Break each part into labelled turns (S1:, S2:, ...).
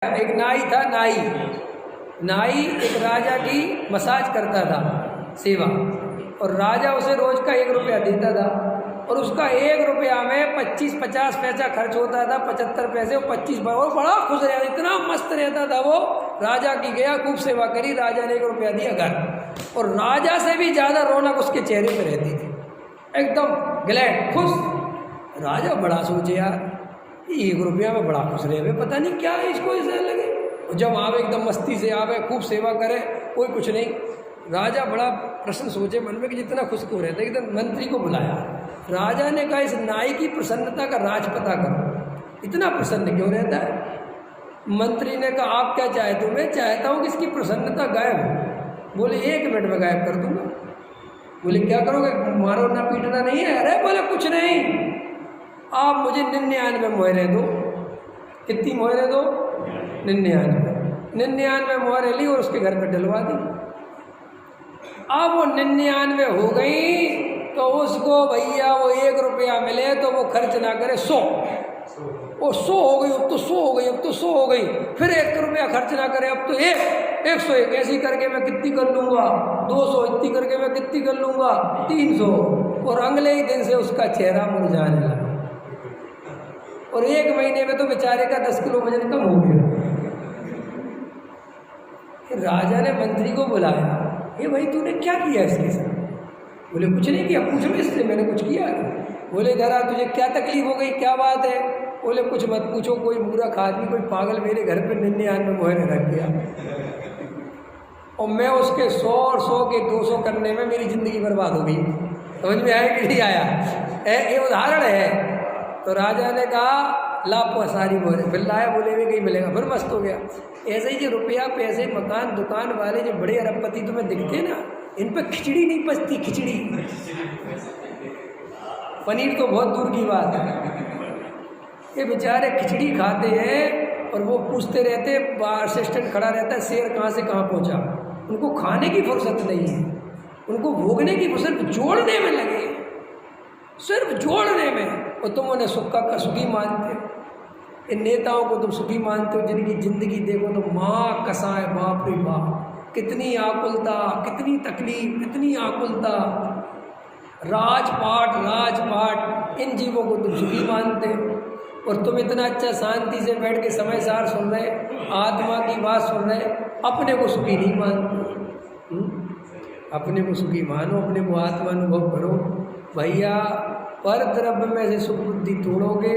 S1: एक नाई था। नाई एक राजा की मसाज करता था, सेवा, और राजा उसे रोज का 1 रुपया देता था और उसका 1 रुपया में 25-50 पैसा खर्च होता था, 75 पैसे और 25 और बड़ा खुश रहता, इतना मस्त रहता था वो। राजा की गया, खूब सेवा करी, राजा ने 1 रुपया दिया घर, और राजा से भी ज़्यादा रौनक उसके चेहरे पर रहती थी, एकदम ग्लैड, खुश। राजा बड़ा सोचे, यार 1 रुपया में बड़ा खुश रहे, पता नहीं क्या है इसको ऐसा लगे। जब आवे एकदम मस्ती से आवे, खूब सेवा करे, कोई कुछ नहीं। राजा बड़ा प्रश्न सोचे मन में कि जितना खुश क्यों रहता है। एकदम मंत्री को बुलाया, राजा ने कहा इस नाई की प्रसन्नता का राज पता करो, इतना प्रसन्न क्यों रहता है। मंत्री ने कहा आप क्या चाहते हो? मैं चाहता हूँ कि इसकी प्रसन्नता गायब हो। बोले 1 मिनट में गायब कर दूंगा। बोले क्या करोगे? मारो ना पीटना नहीं है? अरे बोले कुछ नहीं, आप मुझे 99 मोहरें दो। कितनी मोहरें दो? 99 मोहरें ली और उसके घर पर डलवा दी। अब वो 99 हो गई तो उसको भैया वो 1 रुपया मिले तो वो खर्च ना करे 100। वो 100 हो गई, अब तो 100 हो गई, अब तो 100 हो गई, फिर 1 रुपया खर्च ना करे, अब तो 101। ऐसी करके मैं कितनी कर लूँगा? 200। इतनी करके मैं कितनी कर लूँगा? 300। और अगले ही दिन से उसका चेहरा मुरझाने लगा और 1 महीने में तो बेचारे का 10 किलो वजन कम हो गया। फिर राजा ने मंत्री को बुलाया, ये भाई तूने क्या किया इसके साथ? बोले कुछ नहीं किया। पूछ लो इससे, मैंने कुछ किया? बोले जरा तुझे क्या तकलीफ हो गई, क्या बात है? बोले कुछ मत पूछो, कोई मूर्ख आदमी, कोई पागल मेरे घर पे 99 मोहरें रख गया और मैं उसके 100 और 100 के 200 करने में मेरी ज़िंदगी बर्बाद हो गई। समझ में आया कि नहीं आया? ये उदाहरण है। तो राजा ने कहा ला सारी मोहरें, फिर लाया। बोले भी कहीं मिलेगा, फिर मस्त हो गया। ऐसे ही जो रुपया पैसे मकान दुकान वाले जो बड़े अरबपति तुम्हें दिखते ना, इन पर खिचड़ी नहीं पचती। खिचड़ी, पनीर तो बहुत दूर की बात है। ये बेचारे खिचड़ी खाते हैं और वो पूछते रहते, असिस्टेंट खड़ा रहता है शेर कहाँ से कहाँ पहुँचा। उनको खाने की फुर्सत नहीं है, उनको भोगने की फुर्सत, जोड़ने में लगे, सिर्फ जोड़ने में। और तुम उन्हें सुखी मानते हो। इन नेताओं को तुम सुखी मानते हो जिनकी ज़िंदगी देखो तो माँ कसाए, बाप रे बाप, कितनी आकुलता, कितनी तकलीफ, कितनी आकुलता। राजपाट, इन जीवों को तुम सुखी मानते हो और तुम इतना अच्छा शांति से बैठ के समय सार सुन रहे, आत्मा की बात सुन रहे, अपने को सुखी नहीं मानते। अपने को सुखी मानो, अपने को आत्मा अनुभव करो भैया। पर द्रव्य में से सुख बुद्धि तोड़ोगे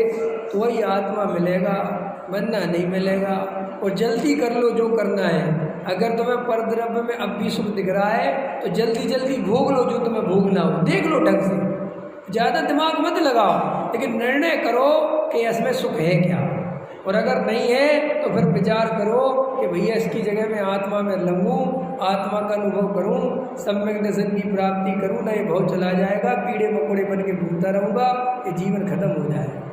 S1: तो वही आत्मा मिलेगा, वरना नहीं मिलेगा। और जल्दी कर लो जो करना है। अगर तुम्हें पर द्रव्य में अब भी सुख दिख रहा है तो जल्दी जल्दी भोग लो जो तुम्हें भोगना हो, देख लो ढंग से, ज़्यादा दिमाग मत लगाओ, लेकिन निर्णय करो कि इसमें सुख है क्या। और अगर नहीं है तो फिर विचार करो कि भैया इसकी जगह मैं आत्मा में लगूँ, आत्मा का अनुभव करूँ, सम्यक दर्शन की प्राप्ति करूँ, ना ये बहुत चला जाएगा, कीड़े मकोड़े बन के घूमता रहूँगा, ये जीवन खत्म हो जाएगा।